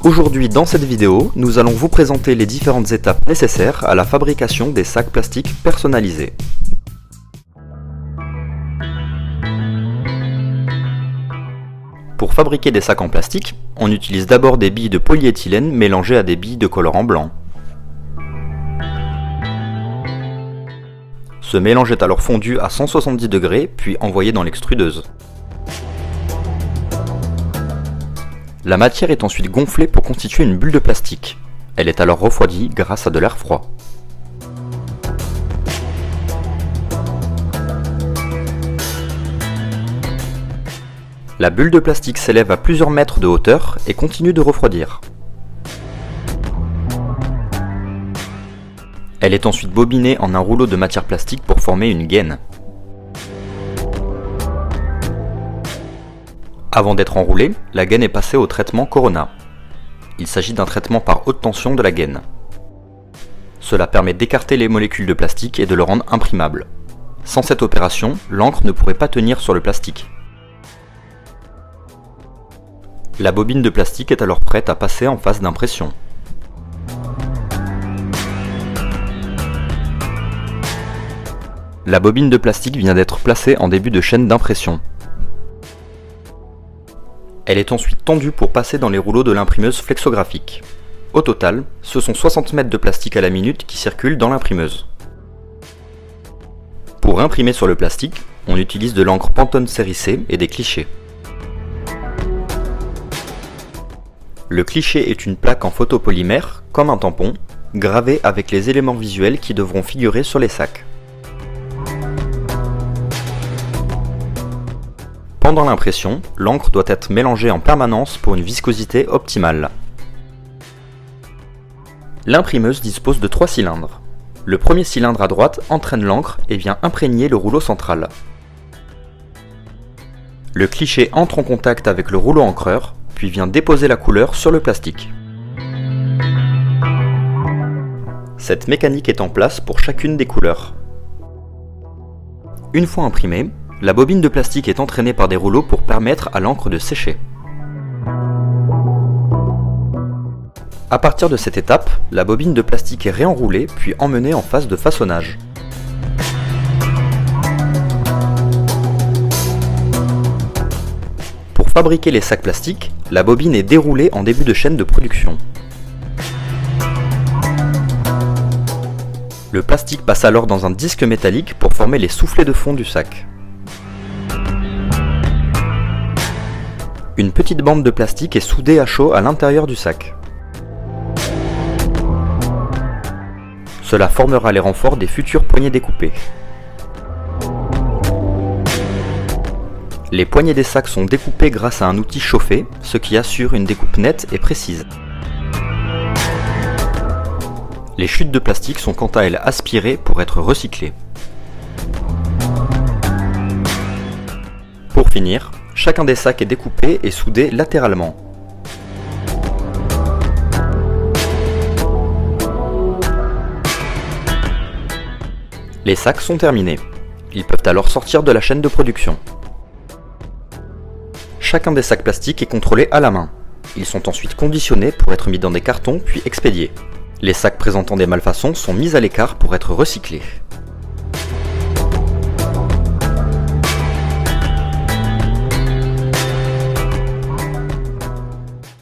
Aujourd'hui, dans cette vidéo, nous allons vous présenter les différentes étapes nécessaires à la fabrication des sacs plastiques personnalisés. Pour fabriquer des sacs en plastique, on utilise d'abord des billes de polyéthylène mélangées à des billes de colorant blanc. Ce mélange est alors fondu à 170 degrés puis envoyé dans l'extrudeuse. La matière est ensuite gonflée pour constituer une bulle de plastique. Elle est alors refroidie grâce à de l'air froid. La bulle de plastique s'élève à plusieurs mètres de hauteur et continue de refroidir. Elle est ensuite bobinée en un rouleau de matière plastique pour former une gaine. Avant d'être enroulée, la gaine est passée au traitement Corona. Il s'agit d'un traitement par haute tension de la gaine. Cela permet d'écarter les molécules de plastique et de le rendre imprimable. Sans cette opération, l'encre ne pourrait pas tenir sur le plastique. La bobine de plastique est alors prête à passer en phase d'impression. La bobine de plastique vient d'être placée en début de chaîne d'impression. Elle est ensuite tendue pour passer dans les rouleaux de l'imprimeuse flexographique. Au total, ce sont 60 mètres de plastique à la minute qui circulent dans l'imprimeuse. Pour imprimer sur le plastique, on utilise de l'encre Pantone série C et des clichés. Le cliché est une plaque en photopolymère, comme un tampon, gravée avec les éléments visuels qui devront figurer sur les sacs. Pendant l'impression, l'encre doit être mélangée en permanence pour une viscosité optimale. L'imprimeuse dispose de 3 cylindres. Le premier cylindre à droite entraîne l'encre et vient imprégner le rouleau central. Le cliché entre en contact avec le rouleau encreur, puis vient déposer la couleur sur le plastique. Cette mécanique est en place pour chacune des couleurs. Une fois imprimée, la bobine de plastique est entraînée par des rouleaux pour permettre à l'encre de sécher. À partir de cette étape, la bobine de plastique est réenroulée puis emmenée en phase de façonnage. Pour fabriquer les sacs plastiques, la bobine est déroulée en début de chaîne de production. Le plastique passe alors dans un disque métallique pour former les soufflets de fond du sac. Une petite bande de plastique est soudée à chaud à l'intérieur du sac. Cela formera les renforts des futures poignées découpées. Les poignées des sacs sont découpées grâce à un outil chauffé, ce qui assure une découpe nette et précise. Les chutes de plastique sont quant à elles aspirées pour être recyclées. Pour finir, chacun des sacs est découpé et soudé latéralement. Les sacs sont terminés. Ils peuvent alors sortir de la chaîne de production. Chacun des sacs plastiques est contrôlé à la main. Ils sont ensuite conditionnés pour être mis dans des cartons puis expédiés. Les sacs présentant des malfaçons sont mis à l'écart pour être recyclés.